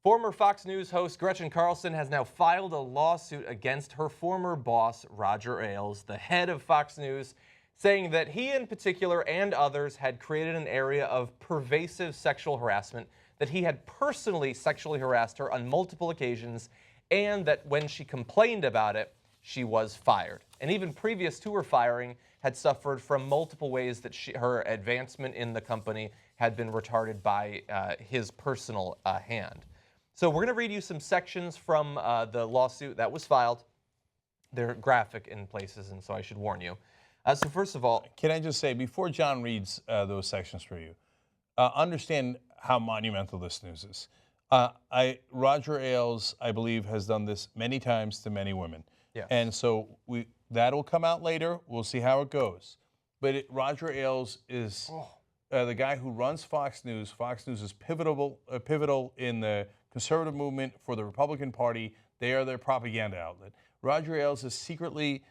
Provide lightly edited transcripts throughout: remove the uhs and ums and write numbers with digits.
Former Fox News host Gretchen Carlson has now filed a lawsuit against her former boss, Roger Ailes, the head of Fox News, saying that he in particular and others had created an area of pervasive sexual harassment, that he had personally sexually harassed her on multiple occasions, and that when she complained about it, she was fired. And even previous to her firing, had suffered from multiple ways that her advancement in the company had been retarded by his personal hand. So we're going to read you some sections from the lawsuit that was filed. They're graphic in places, and so I should warn you. So first of all, can I just say, before John reads those sections for you, understand how monumental this news is. Roger Ailes, I believe, has done this many times to many women. Yes. And so that'll come out later. We'll see how it goes. But Roger Ailes is the guy who runs Fox News. Fox News is pivotal in the conservative movement for the Republican Party. They are their propaganda outlet. Roger Ailes has secretly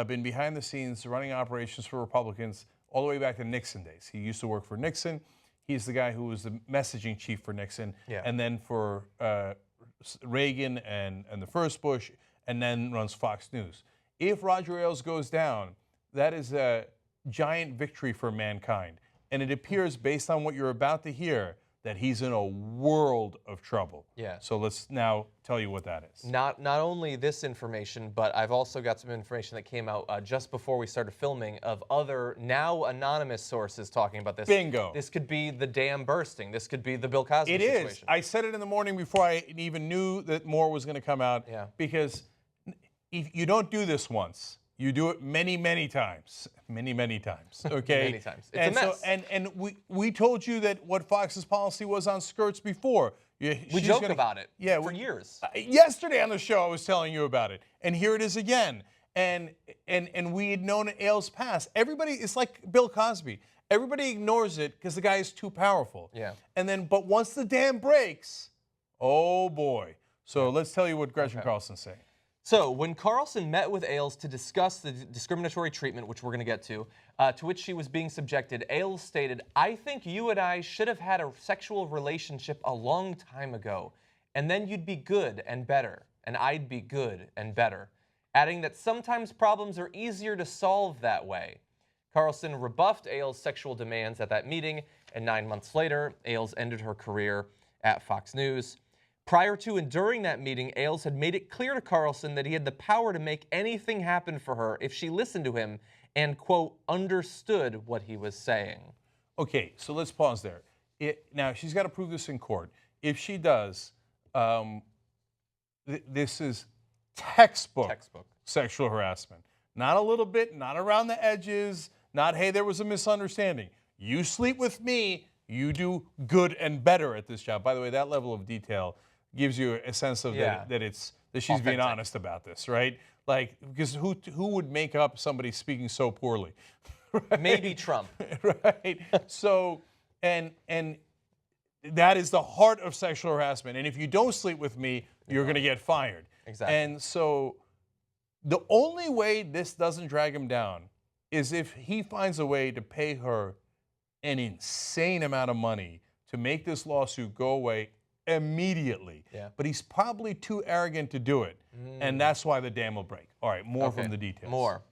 been behind the scenes running operations for Republicans all the way back to Nixon days. He used to work for Nixon. He's the guy who was the messaging chief for Nixon, and then for Reagan and the first Bush, and then runs Fox News. If Roger Ailes goes down, that is a giant victory for mankind. And it appears, based on what you're about to hear, that he's in a world of trouble. Yeah. So let's now tell you what that is. Not only this information, but I've also got some information that came out just before we started filming of other now anonymous sources talking about this. Bingo. This could be the dam bursting. This could be the Bill Cosby situation. It is. I said it in the morning before I even knew that more was going to come out. Yeah. Because if you don't do this once. You do it many, many times. Many, many times. Okay? Many times. It's a mess. And we told you that what Fox's policy was on skirts before. We joke about it for years. Yesterday on the show I was telling you about it. And here it is again. And we had known Ailes' past. Everybody, it's like Bill Cosby. Everybody ignores it because the guy is too powerful. Yeah. But once the dam breaks, oh boy. So let's tell you what Gretchen Carlson's saying. So, when Carlson met with Ailes to discuss the discriminatory treatment, which we're going to get to which she was being subjected, Ailes stated, "I think you and I should have had a sexual relationship a long time ago, and then you'd be good and better, and I'd be good and better," adding that sometimes problems are easier to solve that way. Carlson rebuffed Ailes' sexual demands at that meeting, and 9 months later, Ailes ended her career at Fox News. Prior to and during that meeting, Ailes had made it clear to Carlson that he had the power to make anything happen for her if she listened to him and, quote, understood what he was saying. Okay, so let's pause there. Now, she's got to prove this in court. If she does, this is textbook sexual harassment. Not a little bit, not around the edges, not, hey, there was a misunderstanding. You sleep with me, you do good and better at this job. By the way, that level of detail gives you a sense of that she's authentic. Being honest about this, right? Like, because who would make up somebody speaking so poorly? Right? Maybe Trump. Right. So, and that is the heart of sexual harassment. And if you don't sleep with me, you're going to get fired. Exactly. And so, the only way this doesn't drag him down is if he finds a way to pay her an insane amount of money to make this lawsuit go away immediately. Yeah. But he's probably too arrogant to do it. And that's why the dam will break. All right, more from the details. More.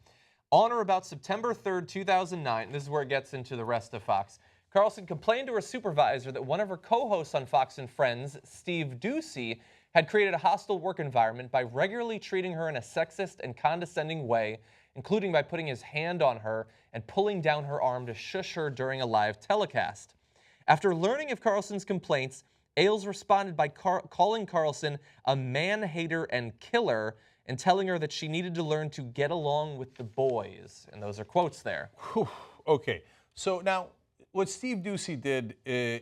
On or about September 3rd, 2009, this is where it gets into the rest of Fox, Carlson complained to her supervisor that one of her co-hosts on Fox and Friends, Steve Doocy, had created a hostile work environment by regularly treating her in a sexist and condescending way, including by putting his hand on her and pulling down her arm to shush her during a live telecast. After learning of Carlson's complaints, Ailes responded by calling Carlson a man-hater and killer and telling her that she needed to learn to get along with the boys. And those are quotes there. Whew. Okay, so now what Steve Doocy did, if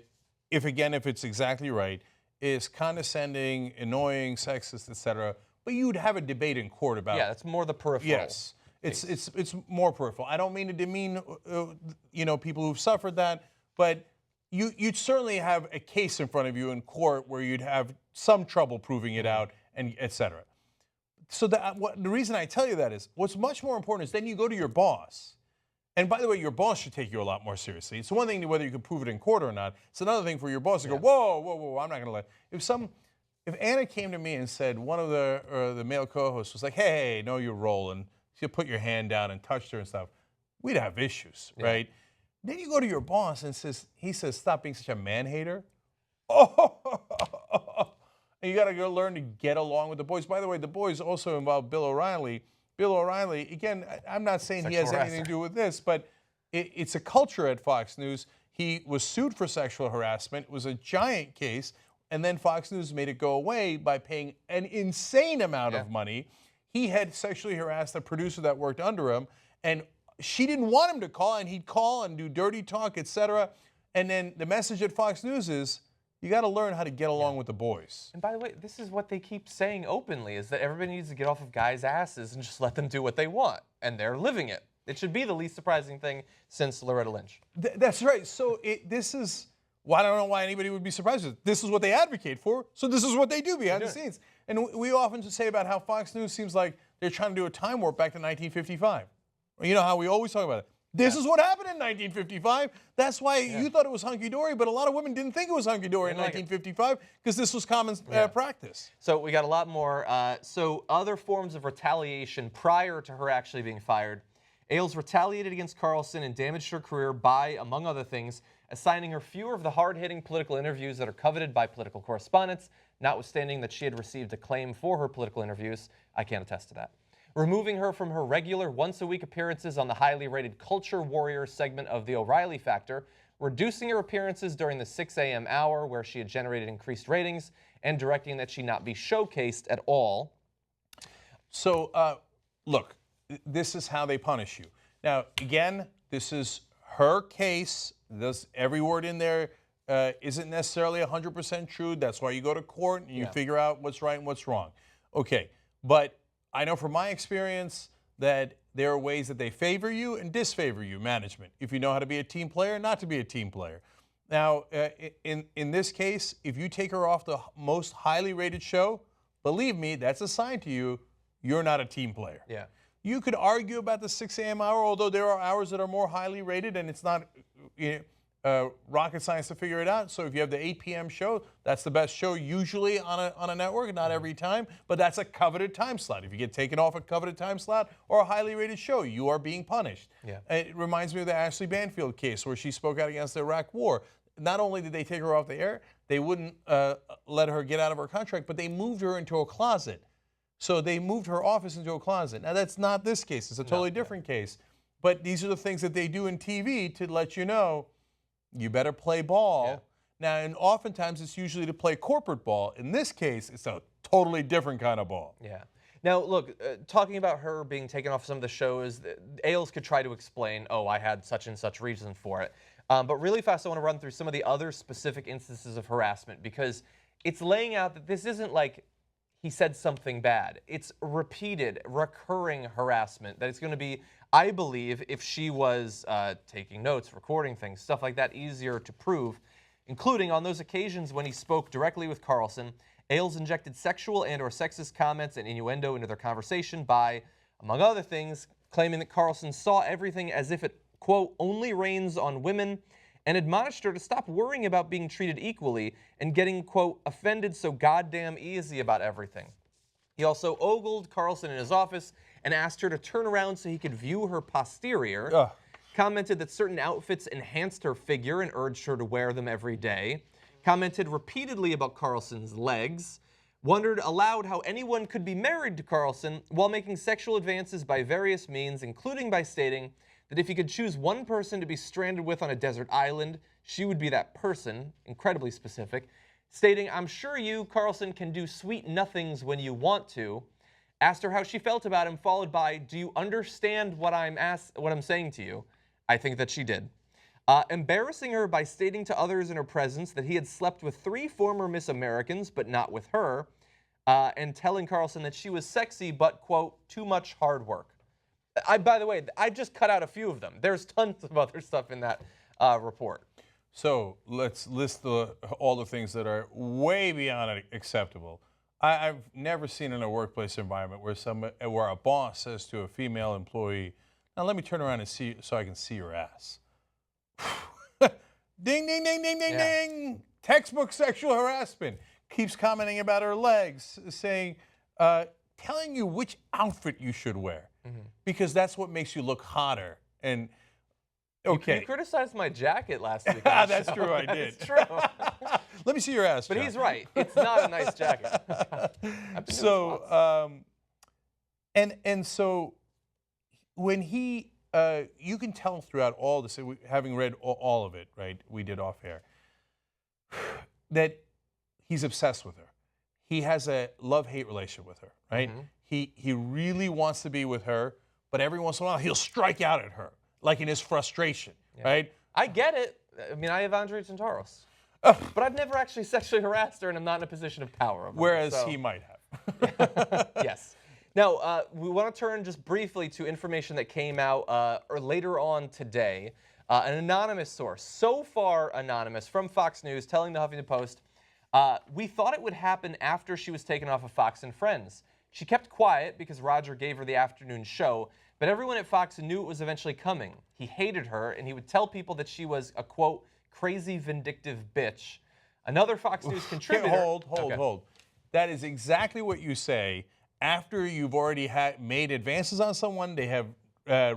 it's exactly right, is condescending, annoying, sexist, etc. But you'd have a debate in court about it. Yeah, it's more the peripheral. Yes. It's more peripheral. I don't mean to demean people who've suffered that, but you'd certainly have a case in front of you in court where you'd have some trouble proving it out, and et cetera. So the reason I tell you that is what's much more important is then you go to your boss. And by the way, your boss should take you a lot more seriously. It's one thing whether you can prove it in court or not. It's another thing for your boss to go, whoa, whoa, whoa, I'm not going to let. if Anna came to me and said one of the male co-hosts was like, "Hey, no, you're rolling," she'll put your hand down and touched her and stuff, we'd have issues, right? Then you go to your boss and he says, "Stop being such a man-hater." Oh, and you got to go learn to get along with the boys. By the way, the boys also involve Bill O'Reilly. Bill O'Reilly, again, I'm not saying he has anything to do with this, but it's a culture at Fox News. He was sued for sexual harassment. It was a giant case. And then Fox News made it go away by paying an insane amount of money. He had sexually harassed a producer that worked under him, and she didn't want him to call, and he'd call and do dirty talk, etc. And then the message at Fox News is, you got to learn how to get along with the boys. And by the way, this is what they keep saying openly, is that everybody needs to get off of guys' asses and just let them do what they want. And they're living it. It should be the least surprising thing since Loretta Lynch. That's right. So this is... Well, I don't know why anybody would be surprised with it. This is what they advocate for, so this is what they do behind the scenes. And we often just say about how Fox News seems like they're trying to do a time warp back to 1955. You know how we always talk about it. This is what happened in 1955. That's why you thought it was hunky-dory, but a lot of women didn't think it was hunky-dory in 1955 because this was common practice. So we got a lot more. So other forms of retaliation prior to her actually being fired. Ailes retaliated against Carlson and damaged her career by, among other things, assigning her fewer of the hard-hitting political interviews that are coveted by political correspondents, notwithstanding that she had received acclaim for her political interviews. I can't attest to that. Removing her from her regular once-a-week appearances on the highly rated Culture Warrior segment of The O'Reilly Factor, reducing her appearances during the 6 a.m. hour where she had generated increased ratings, and directing that she not be showcased at all. So, look, this is how they punish you. Now, again, this is her case. Every word in there isn't necessarily 100% true. That's why you go to court and you figure out what's right and what's wrong. Okay, but I know from my experience that there are ways that they favor you and disfavor you, management, if you know how to be a team player, not to be a team player. Now, in this case, if you take her off the most highly rated show, believe me, that's a sign to you you're not a team player. Yeah. You could argue about the 6 a.m. hour, although there are hours that are more highly rated, and it's not rocket science to figure it out. So if you have the 8 p.m. show, that's the best show usually on a network, not every time, but that's a coveted time slot. If you get taken off a coveted time slot or a highly rated show, you are being punished. Yeah. It reminds me of the Ashley Banfield case where she spoke out against the Iraq War. Not only did they take her off the air, they wouldn't let her get out of her contract, but they moved her into a closet. So they moved her office into a closet. Now, that's not this case. It's a totally different case. But these are the things that they do in TV to let you know you better play ball. Yeah. Now, and oftentimes it's usually to play corporate ball. In this case, it's a totally different kind of ball. Yeah. Now, look, talking about her being taken off some of the shows, Ailes could try to explain, oh, I had such and such reason for it. But really fast, I want to run through some of the other specific instances of harassment because it's laying out that this isn't like he said something bad. It's repeated, recurring harassment that it's going to be, I believe, if she was taking notes, recording things, stuff like that, easier to prove, including on those occasions when he spoke directly with Carlson. Ailes injected sexual and or sexist comments and innuendo into their conversation by, among other things, claiming that Carlson saw everything as if it, quote, only rains on women, and admonished her to stop worrying about being treated equally and getting, quote, offended so goddamn easy about everything. He also ogled Carlson in his office and asked her to turn around so he could view her posterior, commented that certain outfits enhanced her figure and urged her to wear them every day, commented repeatedly about Carlson's legs, wondered aloud how anyone could be married to Carlson while making sexual advances by various means, including by stating that if he could choose one person to be stranded with on a desert island, she would be that person, incredibly specific, stating, I'm sure you, Carlson, can do sweet nothings when you want to, asked her how she felt about him, followed by, do you understand what I'm saying to you? I think that she did. Embarrassing her by stating to others in her presence that he had slept with 3 former Miss Americans, but not with her, and telling Carlson that she was sexy, but, quote, too much hard work. By the way, I just cut out a few of them. There's tons of other stuff in that report. So let's list all the things that are way beyond acceptable. I've never seen in a workplace environment where a boss says to a female employee, now let me turn around and see so I can see your ass. Ding, ding, ding, ding, ding, ding. Textbook sexual harassment. keeps commenting about her legs, saying, telling you which outfit you should wear because that's what makes you look hotter. And okay, You criticized my jacket last week. On the that's show. true. I did. It's true. Let me see your ass. But John. he's right. It's not a nice jacket. So, and so when he, you can tell throughout all this, having read all of it, right? We did off air, that he's obsessed with her. He has a love-hate relationship with her, right? He really wants to be with her, but every once in a while he'll strike out at her, like in his frustration, right? I get it. I mean, I have Andre Centauros. But I've never actually sexually harassed her, and I'm not in a position of power. Whereas he might have. Yes. Now, we want to turn just briefly to information that came out or later on today. An anonymous source, so far anonymous, from Fox News, telling the Huffington Post, we thought it would happen after she was taken off of Fox and Friends. She kept quiet because Roger gave her the afternoon show, but everyone at Fox knew it was eventually coming. He hated her, and he would tell people that she was a, quote, crazy vindictive bitch. Another Fox News contributor... Hold. That is exactly what you say after you've already made advances on someone. They have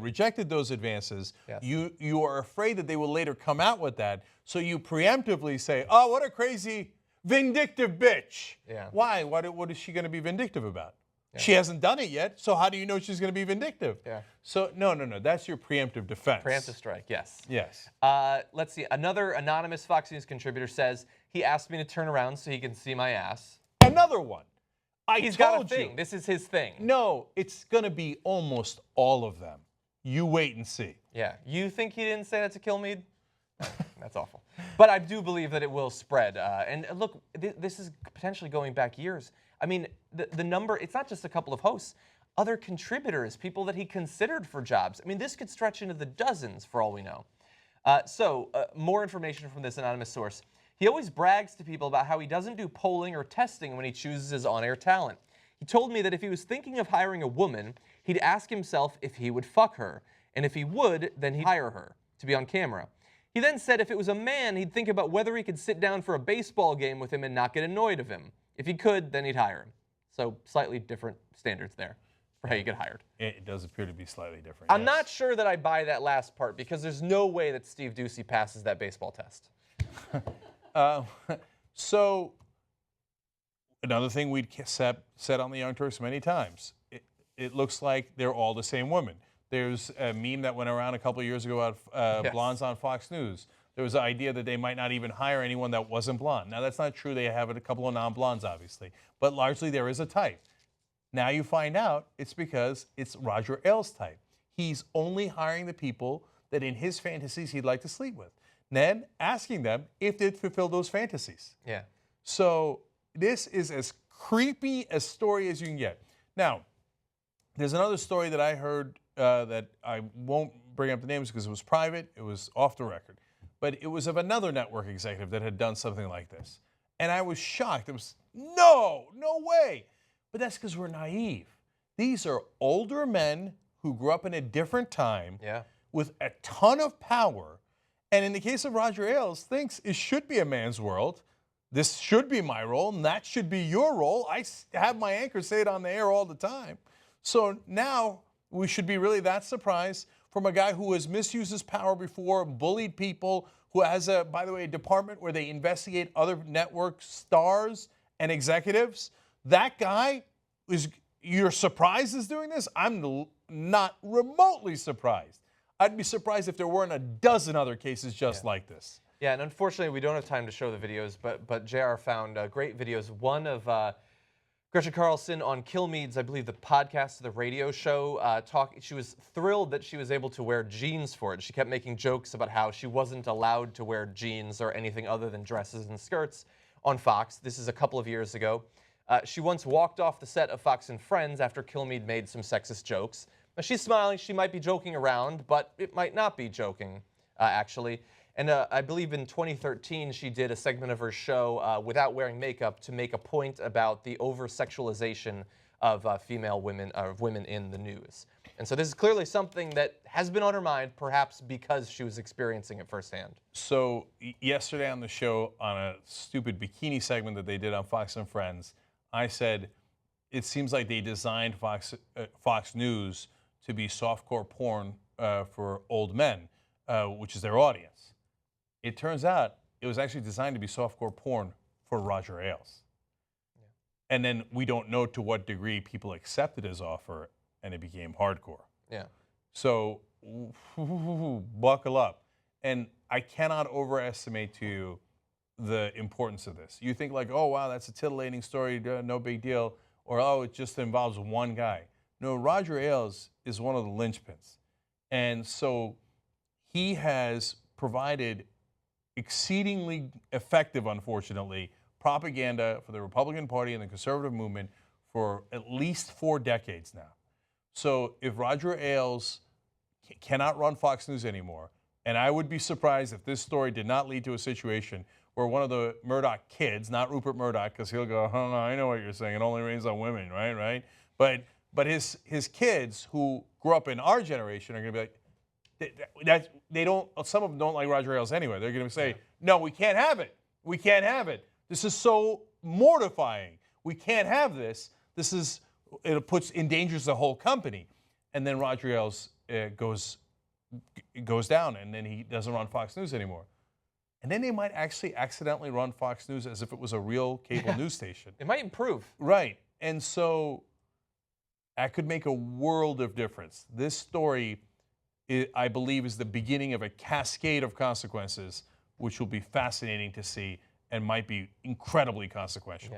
rejected those advances. Yes. You are afraid that they will later come out with that, so you preemptively say, oh, what a crazy vindictive bitch. Yeah. Why? What is she going to be vindictive about? Yeah. She hasn't done it yet, so how do you know she's going to be vindictive? Yeah. So, no. That's your preemptive defense. Preemptive strike, yes. Yes. Let's see. Another anonymous Fox News contributor says, he asked me to turn around so he can see my ass. Another one. He's got a thing. This is his thing. No, it's going to be almost all of them. You wait and see. Yeah. You think he didn't say that to Kilmeade? That's awful. But I do believe that it will spread. And look, this is potentially going back years. I mean, the number, it's not just a couple of hosts. Other contributors, people that he considered for jobs. I mean, this could stretch into the dozens for all we know. More information from this anonymous source. He always brags to people about how he doesn't do polling or testing when he chooses his on-air talent. He told me that if he was thinking of hiring a woman, he'd ask himself if he would fuck her. And if he would, then he'd hire her to be on camera. He then said if it was a man, he'd think about whether he could sit down for a baseball game with him and not get annoyed of him. If he could, then he'd hire him. So slightly different standards there for how you get hired. It does appear to be slightly different. I'm not sure that I buy that last part because there's no way that Steve Ducey passes that baseball test. So another thing we'd said on the Young Turks many times, it looks like they're all the same woman. There's a meme that went around a couple of years ago about blondes on Fox News. There was the idea that they might not even hire anyone that wasn't blonde. Now, that's not true. They have a couple of non-blondes, obviously. But largely, there is a type. Now you find out it's because it's Roger Ailes' type. He's only hiring the people that in his fantasies he'd like to sleep with. Then asking them if they'd fulfill those fantasies. Yeah. So this is as creepy a story as you can get. Now, there's another story that I heard that I won't bring up the names because it was private. It was off the record. But it was of another network executive that had done something like this. And I was shocked. It was, no way. But that's because we're naive. These are older men who grew up in a different time with a ton of power. And in the case of Roger Ailes, thinks it should be a man's world. This should be my role, and that should be your role. I have my anchor say it on the air all the time. So now we should be really that surprised from a guy who has misused his power before, bullied people, who has, by the way, a department where they investigate other network stars and executives. That guy, you're surprised is doing this? I'm not remotely surprised. I'd be surprised if there weren't a dozen other cases just like this. Yeah, and unfortunately, we don't have time to show the videos, but JR found great videos. One of Gretchen Carlson on Kilmeade's, I believe, the podcast, the radio show, she was thrilled that she was able to wear jeans for it. She kept making jokes about how she wasn't allowed to wear jeans or anything other than dresses and skirts on Fox. This is a couple of years ago. She once walked off the set of Fox and Friends after Kilmeade made some sexist jokes. Now, she's smiling. She might be joking around, but it might not be joking, actually. And I believe in 2013, she did a segment of her show without wearing makeup to make a point about the over-sexualization of female women, women in the news. And so this is clearly something that has been on her mind, perhaps because she was experiencing it firsthand. So yesterday on the show, on a stupid bikini segment that they did on Fox and Friends, I said it seems like they designed Fox News to be softcore porn for old men, which is their audience. It turns out it was actually designed to be softcore porn for Roger Ailes. Yeah. And then we don't know to what degree people accepted his offer, and it became hardcore. Yeah. So buckle up. And I cannot overestimate to you the importance of this. You think like, oh, wow, that's a titillating story, no big deal. Or, oh, it just involves one guy. No, Roger Ailes is one of the linchpins. And so he has provided exceedingly effective, unfortunately, propaganda for the Republican Party and the conservative movement for at least 4 decades now. So if Roger Ailes cannot run Fox News anymore, and I would be surprised if this story did not lead to a situation where one of the Murdoch kids, not Rupert Murdoch, because he'll go, oh, no, I know what you're saying, it only rains on women, right? But his kids who grew up in our generation are going to be like, they don't. Some of them don't like Roger Ailes anyway. They're going to say, no, we can't have it. We can't have it. This is so mortifying. We can't have this. It endangers the whole company. And then Roger Ailes goes down, and then he doesn't run Fox News anymore. And then they might actually accidentally run Fox News as if it was a real cable news station. It might improve. Right. And so that could make a world of difference. This story, I believe, is the beginning of a cascade of consequences, which will be fascinating to see and might be incredibly consequential. Yeah.